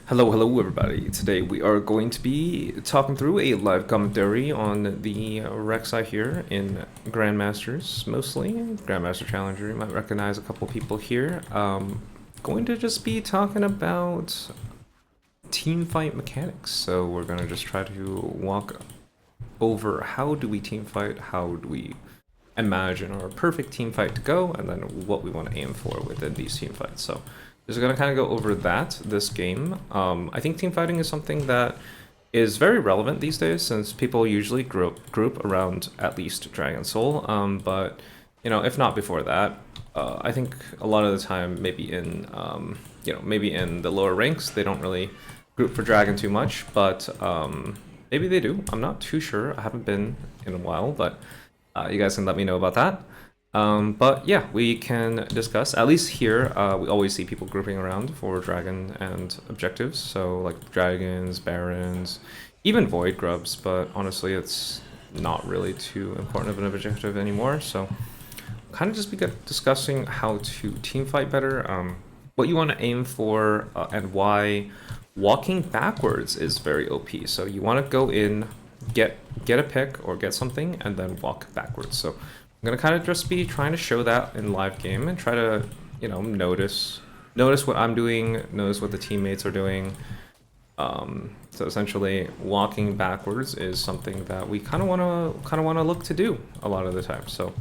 Hello everybody. Today we are going to be talking through a live commentary on the Rek'Sai here in Grandmasters, mostly. Grandmaster Challenger, you might recognize a couple people here. Going to just be talking about team fight mechanics. So we're going to just try to walk over how do we team fight, how do we imagine our perfect team fight to go, and then what we want to aim for within these team fights. So just gonna kind of go over that this game. I think team fighting is something that is very relevant these days since people usually group around at least Dragon Soul. But you know, if not before that, I think a lot of the time, maybe in maybe in the lower ranks, they don't really group for Dragon too much. But maybe they do. I'm not too sure. I haven't been in a while, but you guys can let me know about that. But yeah, we can discuss, at least here, we always see people grouping around for dragon and objectives, so like dragons, barons, even void grubs, but honestly it's not really too important of an objective anymore, so kind of just be discussing how to team fight better, what you want to aim for, and why walking backwards is very OP. So you want to go in, get a pick or get something, and then walk backwards. So I'm gonna kind of just be trying to show that in live game and try to, you know, notice what I'm doing, notice what the teammates are doing. So essentially, walking backwards is something that we kind of wanna look to do a lot of the time. So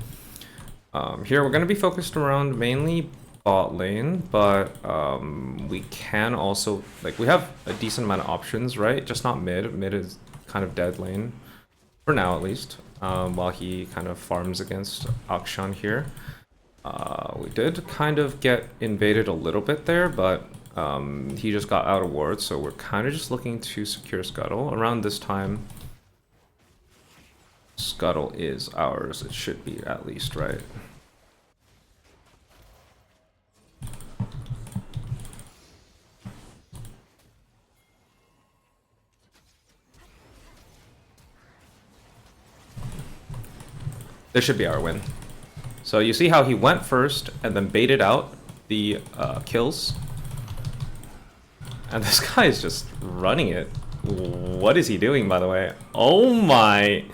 here we're gonna be focused around mainly bot lane, but we can also, like, we have a decent amount of options, right? Just not mid. Mid is kind of dead lane for now, at least. While he kind of farms against Akshan here. We did kind of get invaded a little bit there, but he just got out of ward, so we're kind of just looking to secure scuttle. Around this time, scuttle is ours. It should be, at least, right? This should be our win. So you see how he went first and then baited out the kills. And this guy is just running it. What is he doing, by the way? Oh my!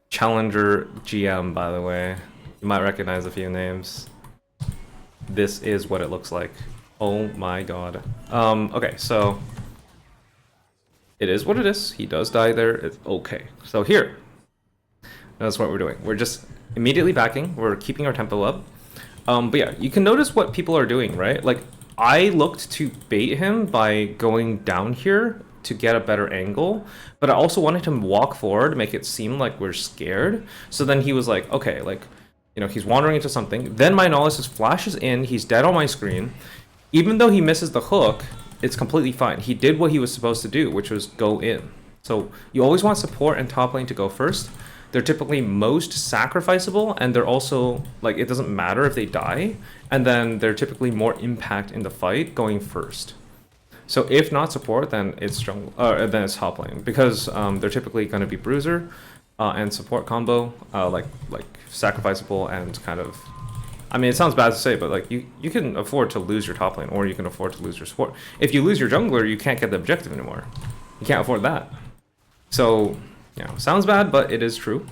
Challenger GM, by the way. You might recognize a few names. This is what it looks like. Oh my god. Okay, so it is what it is. He does die there. It's okay. So here, that's what we're doing. We're just immediately backing. We're keeping our tempo up. But yeah, you can notice what people are doing, right? Like, I looked to bait him by going down here to get a better angle, but I also wanted him to walk forward to make it seem like we're scared. So then he was like, okay, like, you know, he's wandering into something. Then my knowledge just flashes in. He's dead on my screen. Even though he misses the hook, it's completely fine. He did what he was supposed to do, which was go in. So you always want support and top lane to go first. They're typically most sacrificable, and they're also, like, it doesn't matter if they die, and then they're typically more impact in the fight going first. So if not support, then it's jungle, then it's top lane, because they're typically going to be bruiser and support combo, like sacrificable and kind of. I mean, it sounds bad to say, but like you can afford to lose your top lane, or you can afford to lose your support. If you lose your jungler, you can't get the objective anymore. You can't afford that. So. You know, sounds bad, but it is true.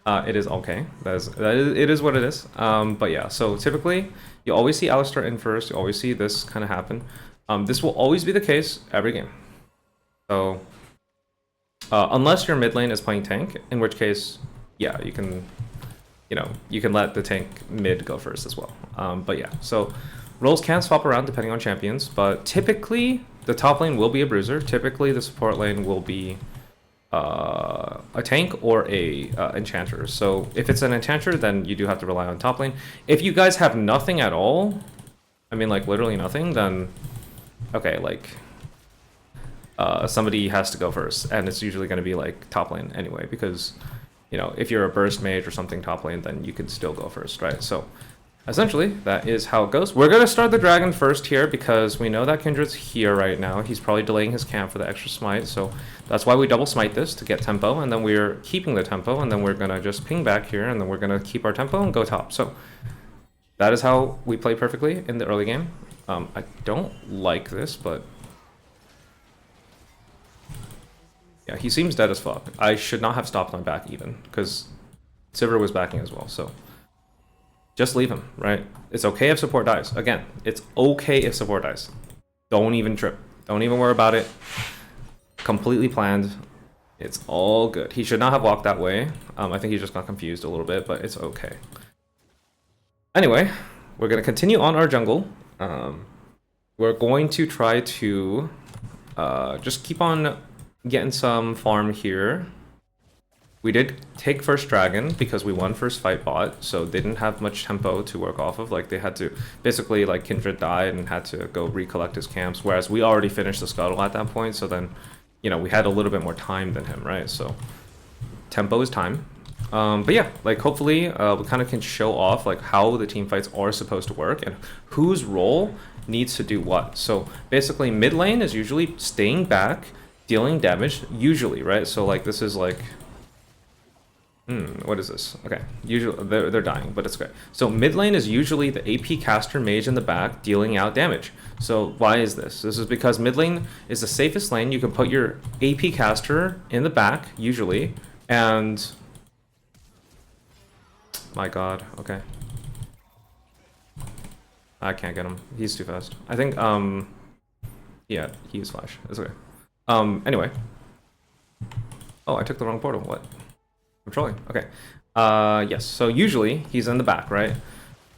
It is okay. It is what it is. But yeah, so typically you always see Alistar in first. You always see this kind of happen. This will always be the case every game. So unless your mid lane is playing tank, in which case, yeah, you can let the tank mid go first as well. But yeah, so roles can swap around depending on champions, but typically the top lane will be a bruiser. Typically the support lane will be a tank or a enchanter. So if it's an enchanter, then you do have to rely on top lane. If you guys have nothing at all, I mean, like, literally nothing, then okay, like somebody has to go first, and it's usually going to be like top lane anyway, because, you know, if you're a burst mage or something top lane, then you can still go first, right? So essentially, that is how it goes. We're going to start the dragon first here because we know that Kindred's here right now. He's probably delaying his camp for the extra smite, so that's why we double smite this to get tempo, and then we're keeping the tempo, and then we're going to just ping back here, and then we're going to keep our tempo and go top. So that is how we play perfectly in the early game. I don't like this, but Yeah, he seems dead as fuck. I should not have stopped my back even, because Sivir was backing as well, so just leave him, right? It's okay if support dies. Again, it's okay if support dies. Don't even trip. Don't even worry about it. Completely planned. It's all good. He should not have walked that way. I think he just got confused a little bit, but it's okay. Anyway, we're going to continue on our jungle. We're going to try to just keep on getting some farm here. We did take first dragon because we won first fight bot, so they didn't have much tempo to work off of. Like, they had to basically, like, Kindred died and had to go recollect his camps, whereas we already finished the scuttle at that point, so then, you know, we had a little bit more time than him, right? So tempo is time. But yeah, like, hopefully we kind of can show off like how the team fights are supposed to work and whose role needs to do what. So basically mid lane is usually staying back, dealing damage, usually, right? So like this is like, what is this? Okay, usually they're dying, but it's okay. So mid lane is usually the AP caster mage in the back dealing out damage. So why is this? This is because mid lane is the safest lane. You can put your AP caster in the back usually, and my god, okay. I can't get him. He's too fast. I think yeah, he's flash. It's okay. Anyway. Oh, I took the wrong portal. What? I'm trolling. Okay. Yes. So usually he's in the back, right?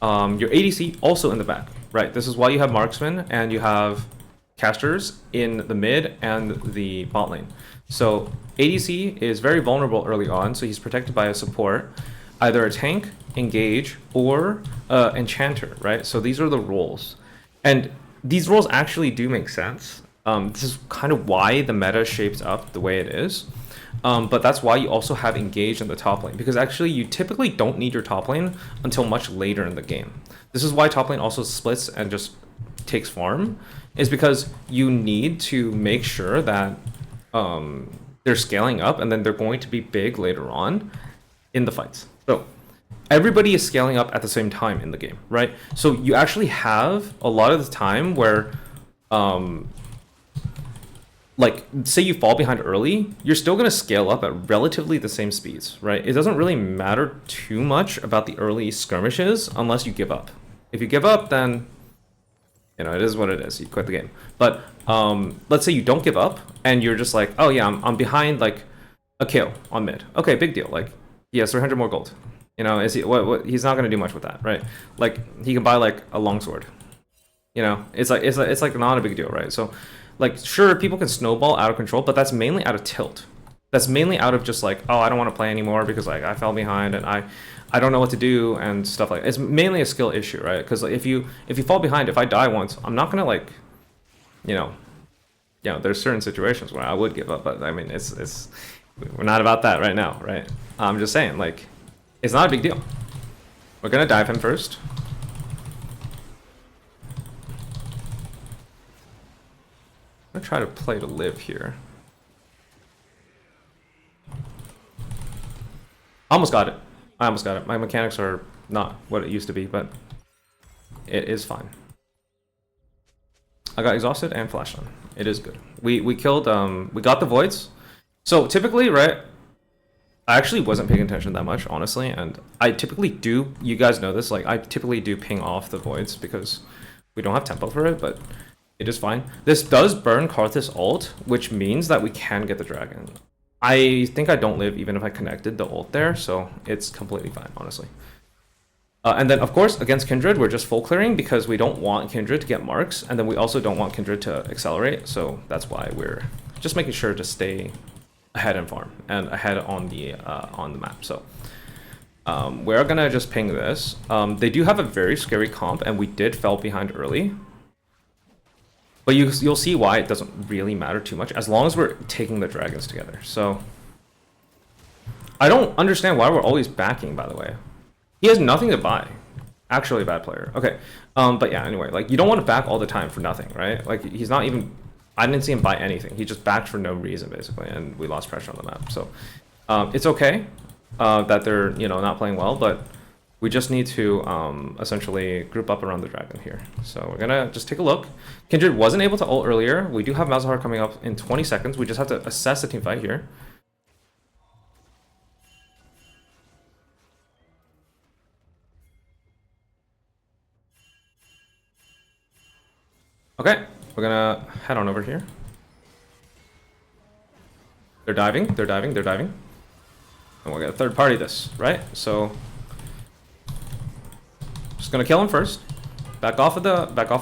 Your ADC also in the back, right? This is why you have marksmen and you have casters in the mid and the bot lane. So ADC is very vulnerable early on, so he's protected by a support, either a tank, engage, or enchanter, right? So these are the roles, and these roles actually do make sense. This is kind of why the meta shapes up the way it is. But that's why you also have engage in the top lane, because actually you typically don't need your top lane until much later in the game. This is why top lane also splits and just takes farm, is because you need to make sure that they're scaling up and then they're going to be big later on in the fights. So everybody is scaling up at the same time in the game, right? So you actually have a lot of the time where like, say you fall behind early, you're still going to scale up at relatively the same speeds, right? It doesn't really matter too much about the early skirmishes unless you give up. If you give up, then, you know, it is what it is. You quit the game. But let's say you don't give up and you're just like, oh yeah, I'm behind like a kill on mid. Okay, big deal. Like, he has 300 more gold. You know, is he, what he's not going to do much with that, right? Like, he can buy like a longsword. You know, it's like not a big deal, right? So, like, sure, people can snowball out of control, but that's mainly out of tilt. That's mainly out of just like, oh, I don't want to play anymore because like I fell behind and I don't know what to do and stuff like that. It's mainly a skill issue, right? Because like, if you fall behind, if I die once, I'm not gonna like, you know, there's certain situations where I would give up, but I mean, it's we're not about that right now, right? I'm just saying, like, it's not a big deal. We're gonna dive him first. I'm gonna try to play to live here. Almost got it. I almost got it. My mechanics are not what it used to be, but it is fine. I got exhausted and flashed on. It is good. We killed, we got the voids. So typically, right, I actually wasn't paying attention that much, honestly, and I typically do, you guys know this, like, I typically do ping off the voids because we don't have tempo for it, but it is fine. This does burn Karthus ult, which means that we can get the dragon. I think I don't live even if I connected the ult there, so it's completely fine, honestly. And then, of course, against Kindred, we're just full clearing because we don't want Kindred to get marks, and then we also don't want Kindred to accelerate, so that's why we're just making sure to stay ahead in farm and ahead on the map. So we're gonna just ping this. They do have a very scary comp, and we did fall behind early. But you'll see why it doesn't really matter too much as long as we're taking the dragons together. So I don't understand why we're always backing, by the way. He has nothing to buy. Actually a bad player. Okay. But yeah, anyway, like, you don't want to back all the time for nothing, right? Like, he's not even, I didn't see him buy anything. He just backed for no reason, basically, and we lost pressure on the map. So it's okay that they're, you know, not playing well, but We just need to essentially group up around the dragon here. So we're gonna just take a look. Kindred wasn't able to ult earlier. We do have Malzahar coming up in 20 seconds. We just have to assess the team fight here. Okay, we're gonna head on over here. They're diving, they're diving, they're diving. And we're gonna third party this, right? So just gonna kill him first. Back off of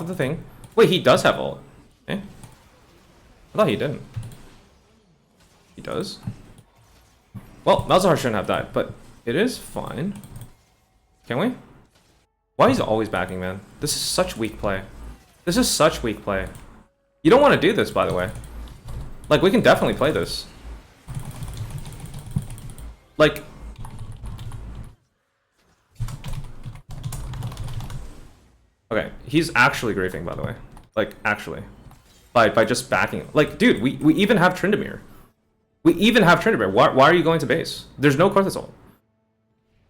the thing. Wait, he does have ult. Eh? I thought he didn't. He does. Well, Malzahar shouldn't have died, but it is fine. Can we? Why is he always backing, man? This is such weak play. This is such weak play. You don't want to do this, by the way. Like, we can definitely play this. Like... Okay, he's actually griefing, by the way. Like, actually. By just backing. Like, dude, we even have Tryndamere. We even have Tryndamere. Why are you going to base? There's no Karthus ult.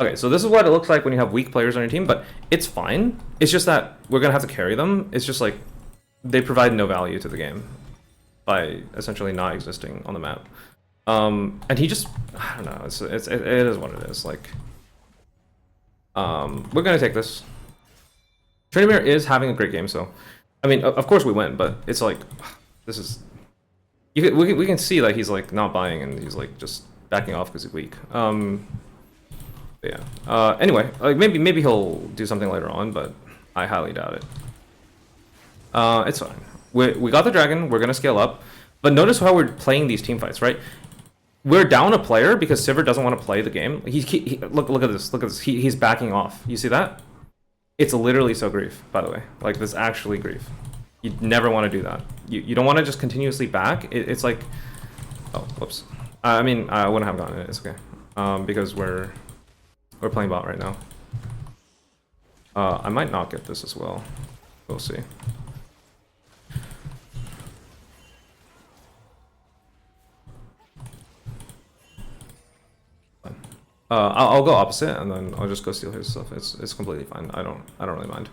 Okay, so this is what it looks like when you have weak players on your team, but it's fine. It's just that we're going to have to carry them. It's just like they provide no value to the game by essentially not existing on the map. And he just, I don't know, it is what it is. Like, we're going to take this. Tryndamere is having a great game, so, I mean, of course we win, but it's like, this is, we can see that he's like not buying and he's like just backing off because he's weak. Yeah. Anyway, like maybe he'll do something later on, but I highly doubt it. It's fine. We got the dragon. We're gonna scale up, but notice how we're playing these team fights, right? We're down a player because Sivir doesn't want to play the game. Look at this. Look at this. He's backing off. You see that? It's literally so grief, by the way. Like, this actually grief. You never want to do that. You don't want to just continuously back. It's like, oh, whoops. I mean, I wouldn't have gotten it. It's okay. Because we're playing bot right now. I might not get this as well. We'll see. I'll go opposite and then I'll just go steal his stuff. It's completely fine. I don't really mind.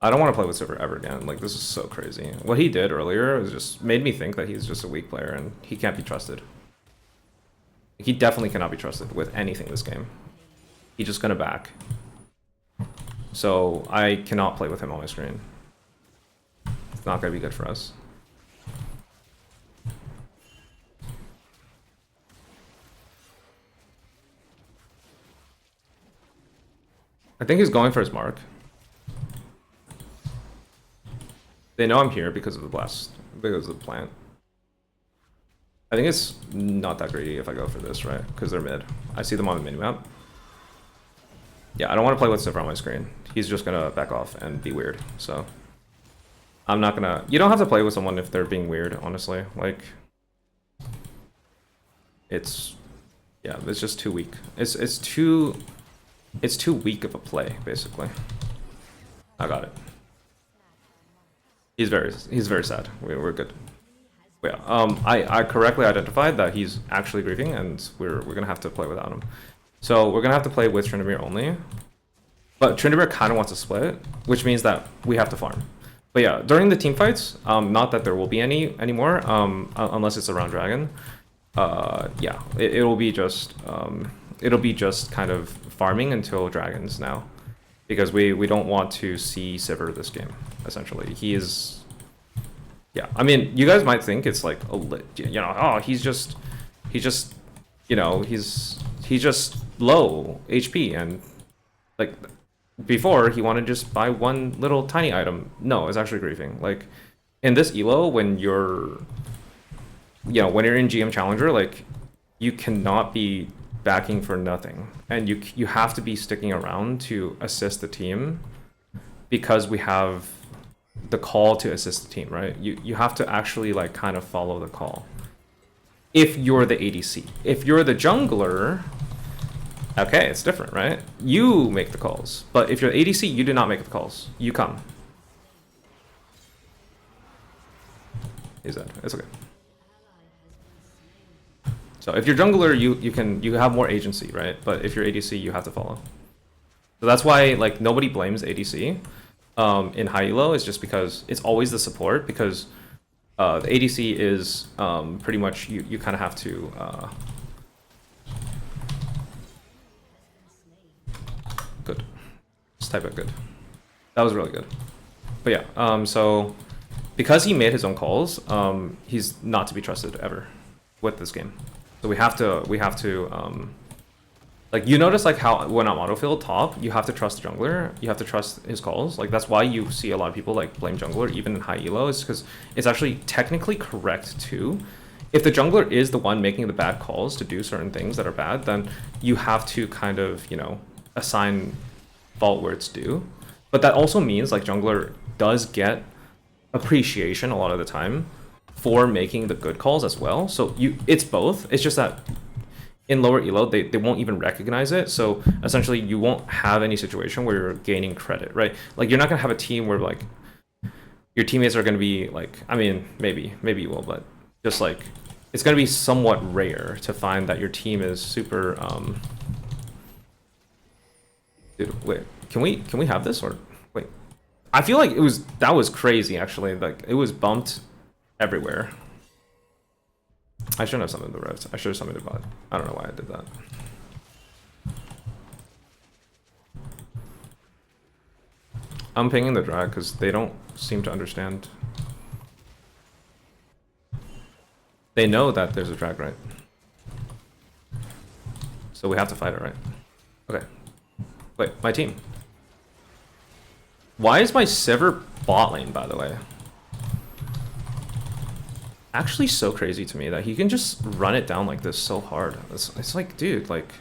I don't want to play with Sivir ever again. Like, this is so crazy. What he did earlier was just made me think that he's just a weak player and he can't be trusted. He definitely cannot be trusted with anything this game. He's just gonna back. So I cannot play with him on my screen. It's not gonna be good for us. I think he's going for his mark. They know I'm here because of the blast, because of the plant. I think it's not that greedy if I go for this, right? Because they're mid. I see them on the minimap. Yeah, I don't want to play with Sivir on my screen. He's just gonna back off and be weird. So I'm not gonna. You don't have to play with someone if they're being weird, honestly. Like, it's, yeah, it's just too weak. It's too weak of a play, basically. I got it. He's very sad. We're good. Yeah, I correctly identified that he's actually grieving, and we're gonna have to play without him. So we're gonna have to play with Tryndamere only. But Tryndamere kind of wants to split, which means that we have to farm. But yeah, during the team fights, not that there will be any anymore, unless it's around dragon. Yeah, it'll be just kind of farming until dragons now, because we don't want to see Sivir this game. Essentially, he is. Yeah, I mean, you guys might think it's like a oh, he's just, you know, he's just low HP, and like before he wanted to just buy one little tiny item. No, it's actually griefing. Like in this elo, when you're in GM Challenger, like you cannot be backing for nothing, and you have to be sticking around to assist the team, because we have the call to assist the team, right? You have to actually like kind of follow the call. If you're the ADC, if you're the jungler, okay, it's different, right? You make the calls, but if you're the ADC, you do not make the calls. You come. He's dead. It's okay. So if you're jungler, you have more agency, right? But if you're ADC, you have to follow. So that's why like nobody blames ADC in high elo. It's just because it's always the support, because the ADC is pretty much you kind of have to. Good. Just type it good. That was really good. But yeah, so because he made his own calls, he's not to be trusted ever with this game. So we have to like, you notice like how when I'm autofill top, you have to trust the jungler, you have to trust his calls. Like that's why you see a lot of people like blame jungler even in high elo, is because it's actually technically correct too. If the jungler is the one making the bad calls to do certain things that are bad, then you have to kind of, you know, assign fault where it's due. But that also means like jungler does get appreciation a lot of the time for making the good calls as well. So it's both. It's just that in lower elo, they won't even recognize it. So essentially you won't have any situation where you're gaining credit, right? Like you're not gonna have a team where like your teammates are gonna be like, I mean, maybe you will, but just like it's gonna be somewhat rare to find that your team is super dude, wait, can we have this, or wait? I feel like that was crazy actually. Like it was bumped everywhere. I shouldn't have summoned the rest. I should have summoned the bot. I don't know why I did that. I'm pinging the drag because they don't seem to understand. They know that there's a drag, right? So we have to fight it, right? Okay. Wait, my team. Why is my Sivir bot lane, by the way? Actually so crazy to me that he can just run it down like this so hard. It's like, dude, like,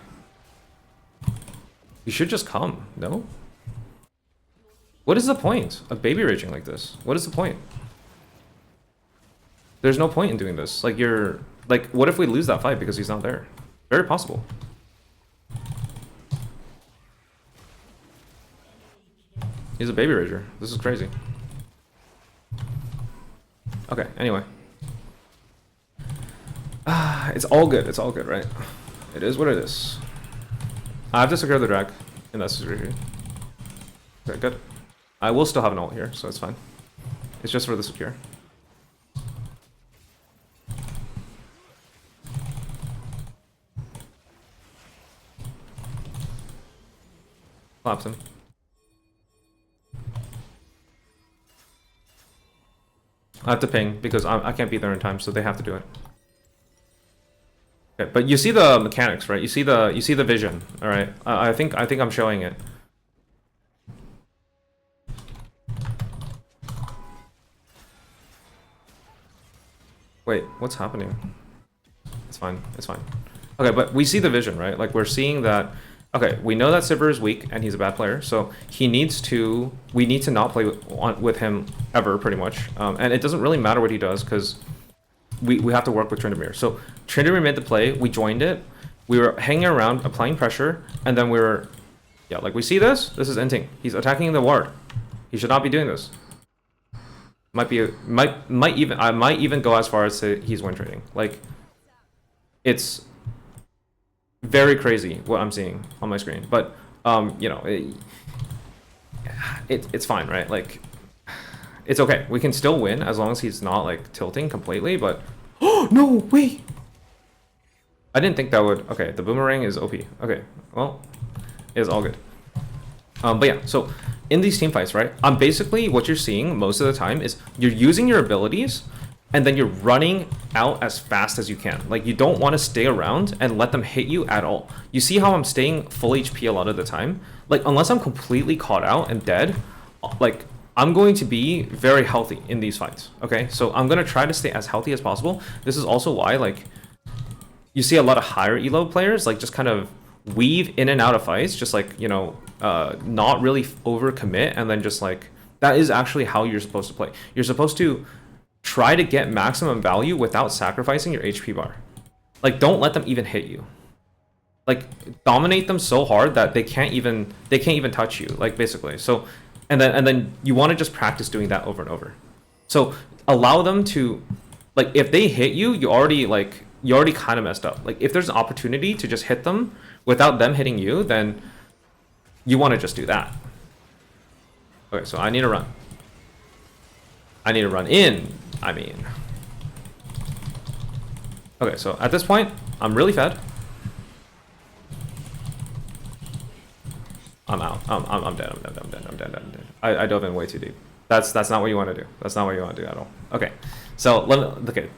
you should just come, no? What is the point of baby raging like this? What is the point? There's no point in doing this. Like, what if we lose that fight because he's not there? Very possible. He's a baby rager. This is crazy. Okay, anyway. It's all good. It's all good, right? It is what it is. I have to secure the drag in that situation. Okay, good. I will still have an ult here, so it's fine. It's just for the secure. Collapse him. I have to ping because I can't be there in time, so they have to do it. Okay, but you see the mechanics, right? You see the vision. All right. I think I'm showing it. Wait, what's happening? It's fine. It's fine. Okay, but we see the vision, right? Like we're seeing that. Okay, we know that Sivir is weak and he's a bad player, so we need to not play with him ever, pretty much. And it doesn't really matter what he does because we have to work with Tryndamere. So Tryndamere made the play, we joined it, we were hanging around, applying pressure, and then we were, yeah, like we see this. This is inting. He's attacking the ward. He should not be doing this. I might even go as far as say he's win trading. Like, it's very crazy what I'm seeing on my screen, but you know, it's fine, right? Like, it's okay. We can still win as long as he's not like tilting completely. But oh no, wait! I didn't think that would. Okay, the boomerang is OP. Okay, well, it's all good. But yeah, so in these team fights, right? Basically what you're seeing most of the time is you're using your abilities and then you're running out as fast as you can. Like, you don't want to stay around and let them hit you at all. You see how I'm staying full HP a lot of the time? Like, unless I'm completely caught out and dead, like, I'm going to be very healthy in these fights, okay? So I'm going to try to stay as healthy as possible. This is also why, like, you see a lot of higher elo players, like, just kind of weave in and out of fights, just like, you know, not really overcommit, and then just like, that is actually how you're supposed to play. You're supposed to try to get maximum value without sacrificing your HP bar. Like, don't let them even hit you. Like, dominate them so hard that they can't even touch you, like, basically. So and then you want to just practice doing that over and over. So allow them to, like, if they hit you, you already, like, you already kind of messed up. Like, if there's an opportunity to just hit them without them hitting you, then you want to just do that. Okay, so I need to run. I need to run in, I mean. Okay, so at this point, I'm really fed. I'm out. I'm dead. I'm dead. I dove in way too deep. That's not what you want to do. That's not what you want to do at all. Okay, so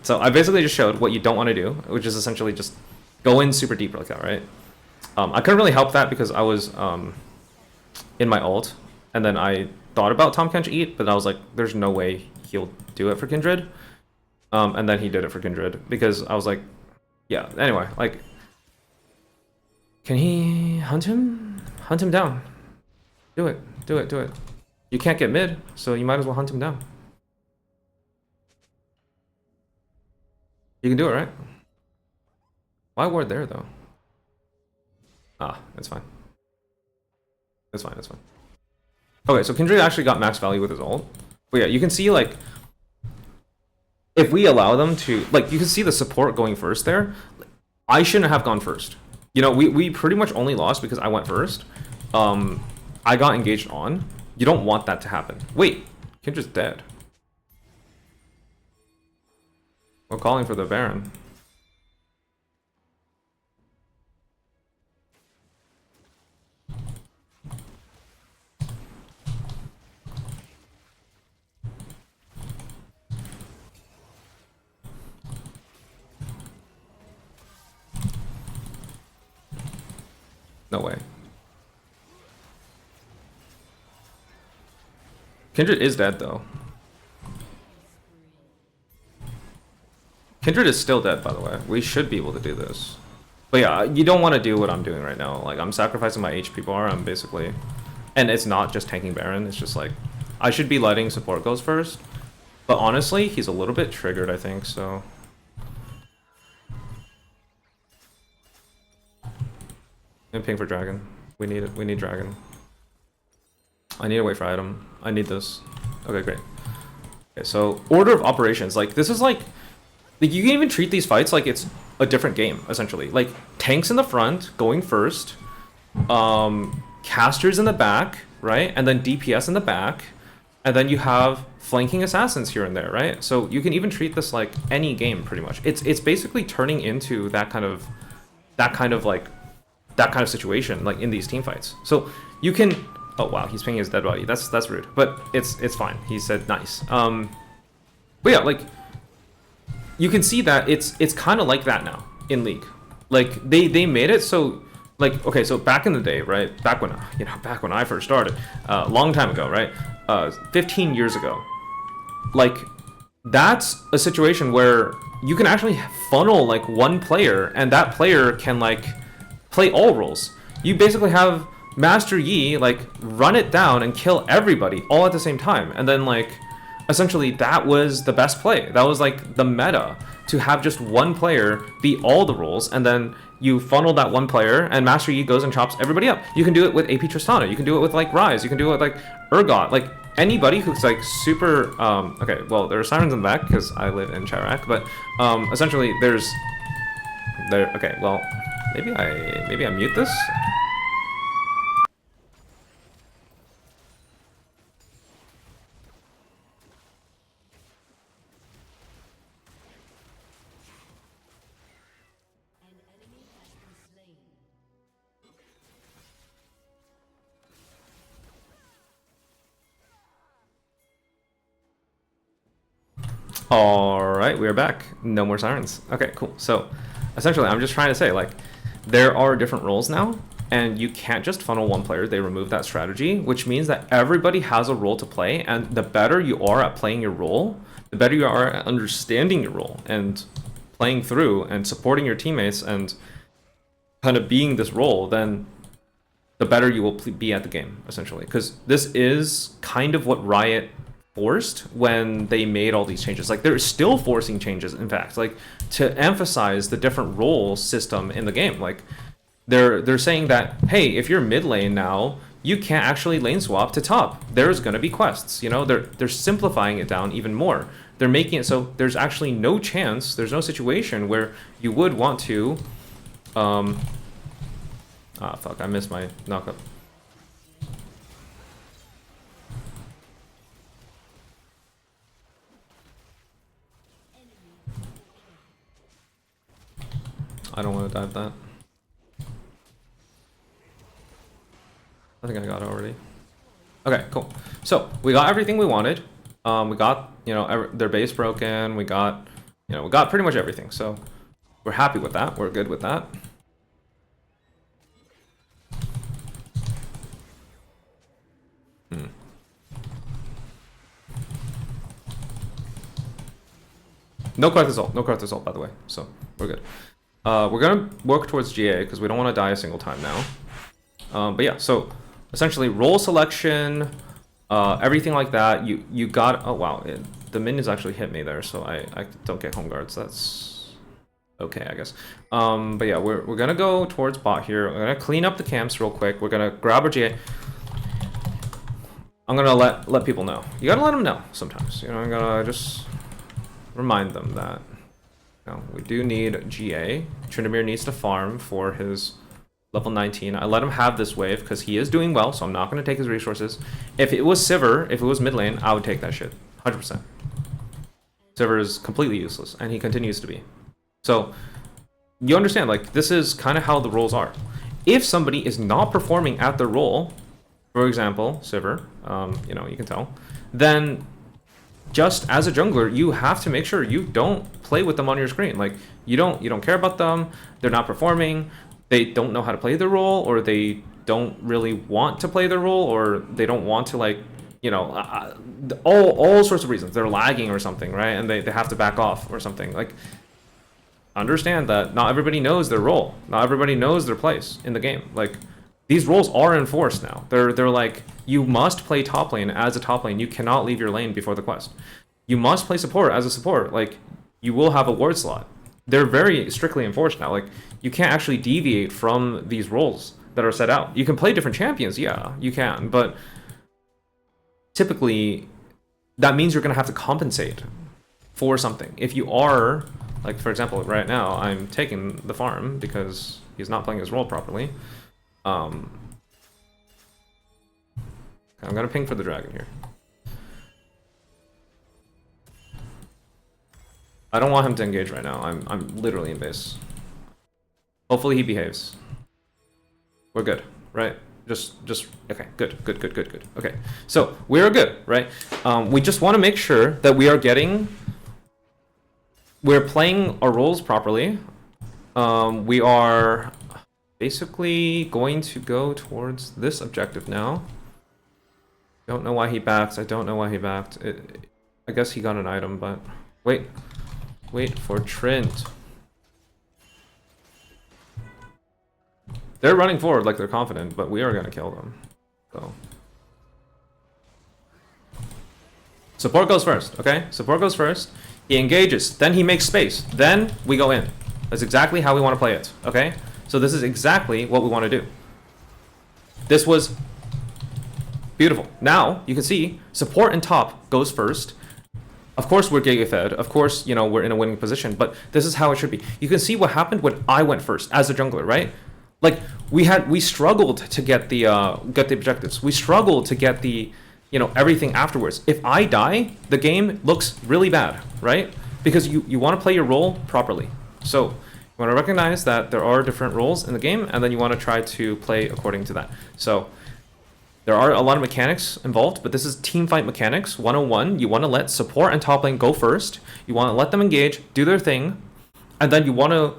so I basically just showed what you don't want to do, which is essentially just go in super deep like that, right? I couldn't really help that because I was in my ult, and then I thought about Tahm Kench eat, but I was like, there's no way he'll do it for Kindred. And then he did it for Kindred because I was like, yeah. Anyway, like, can he hunt him? Hunt him down. Do it. You can't get mid, so you might as well hunt him down. You can do it, right? Why ward there, though? Ah, it's fine. It's fine. Okay, so Kindred actually got max value with his ult. But yeah, you can see, like, if we allow them to... Like, you can see the support going first there. I shouldn't have gone first. You know, we pretty much only lost because I went first. I got engaged on. You don't want that to happen. Wait, Kindred's dead. We're calling for the Baron. No way. Kindred is dead, though. Kindred is still dead, by the way. We should be able to do this. But yeah, you don't want to do what I'm doing right now. Like, I'm sacrificing my HP bar. I'm basically... And it's not just tanking Baron. It's just like... I should be letting support goes first. But honestly, he's a little bit triggered, I think, so... And ping for Dragon. We need it. We need Dragon. I need to wait for item. I need this. Okay, great. Okay, so order of operations. Like, this is like you can even treat these fights like it's a different game, essentially. Like, tanks in the front, going first. Casters in the back, right? And then DPS in the back. And then you have flanking assassins here and there, right? So you can even treat this like any game, pretty much. It's basically turning into that kind of situation, like in these team fights. So you can... Oh wow, he's pinging his dead body. That's rude, but it's fine. He said nice. But yeah, like you can see that it's kind of like that now in League. Like they made it so, like, okay, so back in the day, right? Back when I first started, a long time ago, right? 15 years ago, like that's a situation where you can actually funnel like one player, and that player can like play all roles. You basically have Master Yi like run it down and kill everybody all at the same time, and then like essentially that was the best play. That was like the meta, to have just one player be all the roles, and then you funnel that one player and Master Yi goes and chops everybody up. You can do it with AP Tristana, you can do it with like Ryze, you can do it with like Urgot, like anybody who's like super okay, well, there are sirens in the back because I live in Chirac, but essentially okay, well, maybe I mute this. Alright, we are back. No more sirens. Okay, cool. So, essentially, I'm just trying to say, like, there are different roles now, and you can't just funnel one player. They removed that strategy, which means that everybody has a role to play, and the better you are at playing your role, the better you are at understanding your role, and playing through, and supporting your teammates, and kind of being this role, then the better you will be at the game, essentially. Because this is kind of what Riot forced when they made all these changes. Like, they're still forcing changes, in fact, like to emphasize the different role system in the game. Like they're saying that, hey, if you're mid lane now, you can't actually lane swap to top. There's gonna be quests, you know, they're simplifying it down even more. They're making it so there's actually no chance, there's no situation where you would want to, ah, fuck, I missed my knockup. I don't want to dive that. I think I got it already. Okay, cool. So we got everything we wanted. We got, you know, their base broken. We got, you know, we got pretty much everything. So we're happy with that. We're good with that. No Cortisol. No Cortisol, by the way. So we're good. We're gonna work towards GA because we don't want to die a single time now. But yeah, so essentially role selection, everything like that. You got. Oh wow, the minions actually hit me there, so I don't get home guards. That's okay, I guess. But yeah, we're gonna go towards bot here. We're gonna clean up the camps real quick. We're gonna grab our GA. I'm gonna let people know. You gotta let them know sometimes. You know, I'm gonna just remind them that, you know, we do need GA. Tryndamere needs to farm for his level 19. I let him have this wave because he is doing well, so I'm not going to take his resources. If it was Sivir, if it was mid lane, I would take that shit. 100%. Sivir is completely useless, and he continues to be. So, you understand, like, this is kind of how the roles are. If somebody is not performing at their role, for example, Sivir, you know, you can tell, then just as a jungler, you have to make sure you don't play with them on your screen. Like, you don't care about them. They're not performing. They don't know how to play their role, or they don't really want to play their role, or they don't want to, like, you know, all sorts of reasons. They're lagging or something, right? And they have to back off or something. Like, understand that not everybody knows their role. Not everybody knows their place in the game. Like, these roles are enforced now. They're like, you must play top lane as a top lane. You cannot leave your lane before the quest. You must play support as a support. Like, you will have a ward slot. They're very strictly enforced now. Like, you can't actually deviate from these roles that are set out. You can play different champions, yeah, you can, but typically that means you're gonna have to compensate for something. If you are, like, for example, right now, I'm taking the farm because he's not playing his role properly. I'm gonna ping for the dragon here. I don't want him to engage right now. I'm literally in base. Hopefully he behaves. We're good, right? Just okay. Good. Okay, so we're good, right? We just want to make sure that we're playing our roles properly. We are basically going to go towards this objective now. Don't know why he backed. I don't know why he backed. I guess he got an item, but wait for Trent. They're running forward like they're confident, but we are gonna kill them. So support goes first, okay? Support goes first. He engages, then he makes space, then we go in. That's exactly how we want to play it, okay? So this is exactly what we want to do. This was beautiful. Now, you can see, support and top goes first. Of course we're Giga fed. Of course, you know, we're in a winning position, but this is how it should be. You can see what happened when I went first as a jungler, right? Like, we struggled to get the objectives. We struggled to get the, you know, everything afterwards. If I die, the game looks really bad, right? Because you want to play your role properly. So you want to recognize that there are different roles in the game, and then you want to try to play according to that. So there are a lot of mechanics involved, but this is teamfight mechanics 101. You want to let support and top lane go first. You want to let them engage, do their thing, and then you want to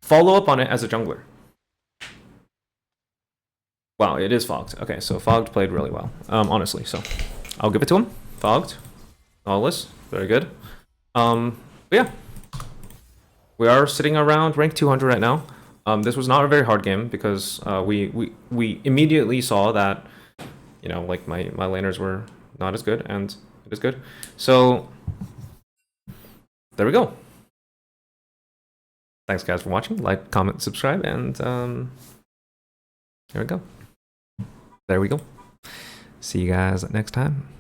follow up on it as a jungler. Wow, it is Fogged. Okay, so Fogged played really well, honestly. So I'll give it to him. Fogged, flawless, very good. But yeah, we are sitting around rank 200 right now. This was not a very hard game because we immediately saw that, you know, like my laners were not as good, and it is good. So there we go. Thanks guys for watching. Like, comment, subscribe, and here we go. There we go. See you guys next time.